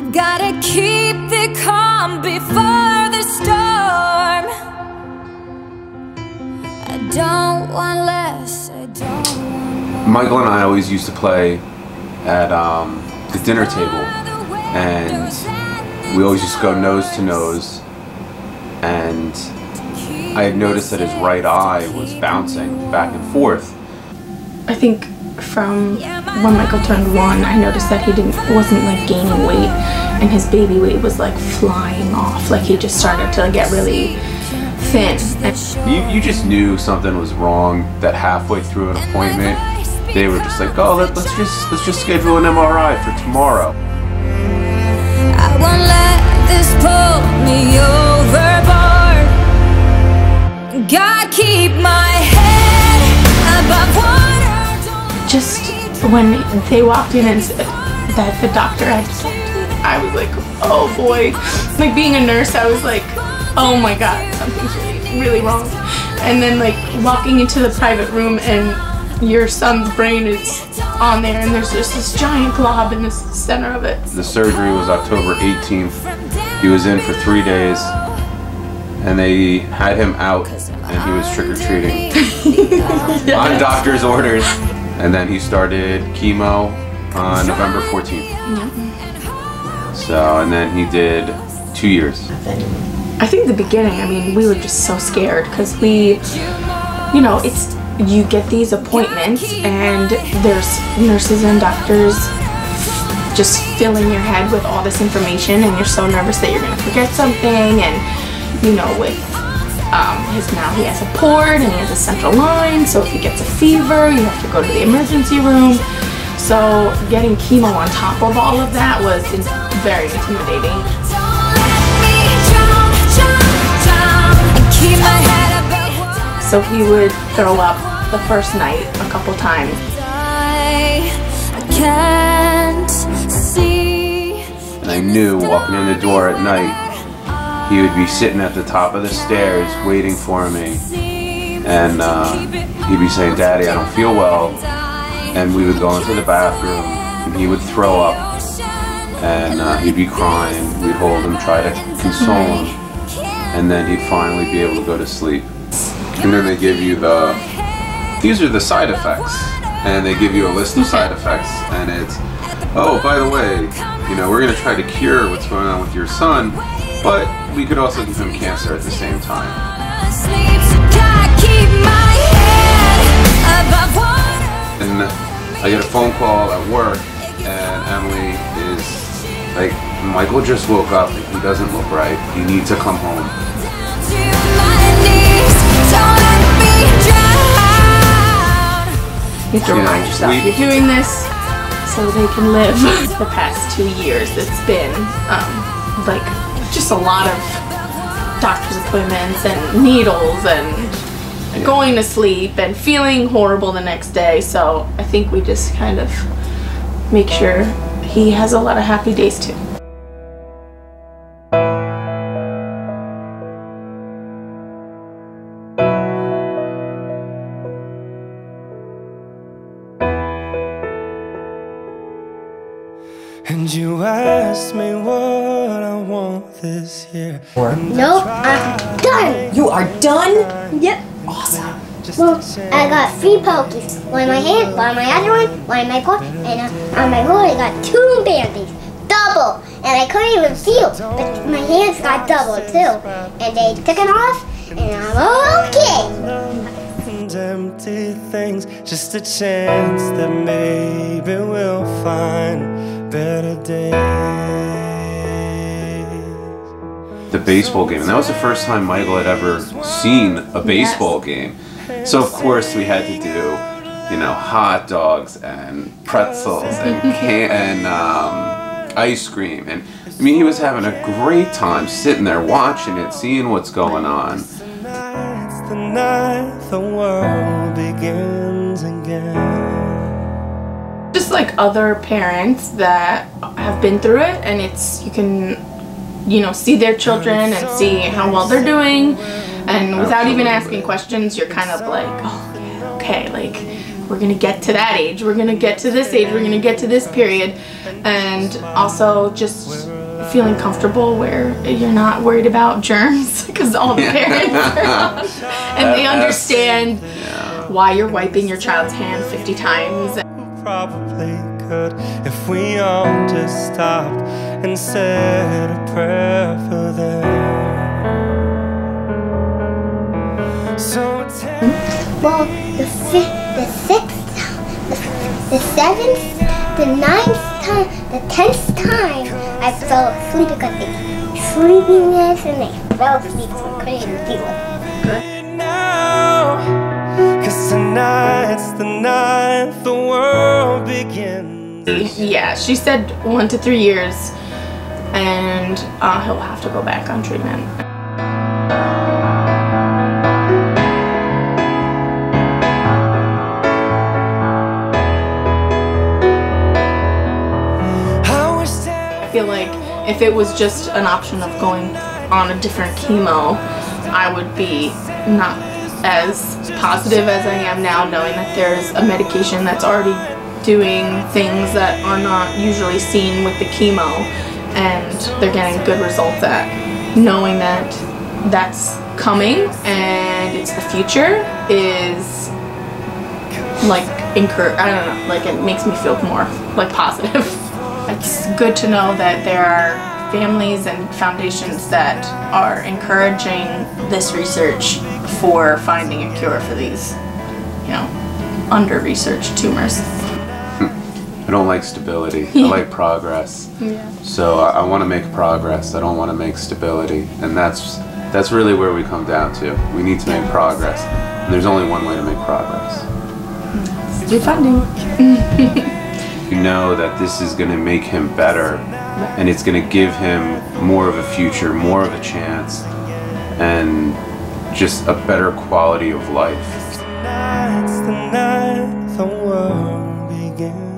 I've gotta keep the calm before the storm. I don't want less, I don't want more. Michael and I always used to play at the dinner table, and we always used to go nose to nose, and I had noticed that his right eye was bouncing back and forth. I think from when Michael turned 1, I noticed that he wasn't like gaining weight, and his baby weight was like flying off. Like he just started to get really thin. You just knew something was wrong. That halfway through an appointment, they were just like, "Oh, let's just schedule an MRI for tomorrow." I won't let this pull me overboard. Gotta keep my head above water. Just when they walked in and said that the doctor had told me, I was like, oh boy. Like being a nurse, I was like, oh my god, something's really wrong. And then like walking into the private room and your son's brain is on there and there's just this giant glob in the center of it. The surgery was October 18th. He was in for 3 days, and they had him out, and he was trick-or-treating on doctor's orders. And then he started chemo on November 14th. So, and then he did 2 years. I think the beginning, I mean, we were just so scared because we, you know, you get these appointments and there's nurses and doctors just filling your head with all this information, and you're so nervous that you're going to forget something. And, you know, with now he has a port and he has a central line, so if he gets a fever, you have to go to the emergency room. So getting chemo on top of all of that was very intimidating. So he would throw up the first night a couple times. I can't see. And I knew walking in the door at night, he would be sitting at the top of the stairs waiting for me, and he'd be saying, "Daddy, I don't feel well," and we would go into the bathroom and he would throw up, and he'd be crying. We'd hold him, try to console him, and then he'd finally be able to go to sleep. And then they give you these are the side effects, and they give you a list of side effects, and it's, oh, by the way, you know, we're going to try to cure what's going on with your son, but we could also give him cancer at the same time. And I get a phone call at work, and Emily is like, "Michael just woke up and he doesn't look right. You need to come home." You have to remind yourself you're doing this so they can live. The past 2 years, it's been like just a lot of doctor's appointments and needles and going to sleep and feeling horrible the next day. So I think we just kind of make sure he has a lot of happy days too. And you asked me what I want this year. Nope, I'm done. You are done? Yep. Awesome. Well, I got 3 pokies. One in my hand, one in my other one in my paw, and on my foot I got 2 band-aids. Double! And I couldn't even feel, but my hands got double too. And they took it off, and I'm okay. Empty things, just a chance that maybe we'll find better days. The baseball game, and that was the first time Michael had ever seen a baseball game. So of course we had to do, you know, hot dogs and pretzels and ice cream, and I mean, he was having a great time sitting there watching it, seeing what's going on. Tonight's the night the world begins again. Just like other parents that have been through it, and you can, you know, see their children and see how well they're doing, and without even asking questions, you're kind of like, oh yeah, okay, like we're gonna get to that age, we're gonna get to this age, we're gonna get to this period. And also just feeling comfortable where you're not worried about germs because all the parents are around and they understand why you're wiping your child's hand 50 times. Probably could if we all just stopped and said a prayer for them. So well, the 6th, the 7th, the 9th time, the 10th time, I fell asleep because the sleepiness and I fell asleep so I couldn't even deal with it. now, 'cause tonight's the night the world begins. Yeah, she said 1 to 3 years, and he'll have to go back on treatment. I feel like if it was just an option of going on a different chemo, I would be not as positive as I am now, knowing that there's a medication that's already doing things that are not usually seen with the chemo, and they're getting good results at. Knowing that that's coming and it's the future is like I don't know, like it makes me feel more like positive. It's good to know that there are families and foundations that are encouraging this research for finding a cure for these, you know, under-researched tumors. I don't like stability. I like progress. Yeah. So I want to make progress. I don't want to make stability. And that's really where we come down to. We need to make progress. And there's only one way to make progress. Through funding. You know that this is going to make him better, and it's going to give him more of a future, more of a chance, and just a better quality of life. Tonight's the night the world begins.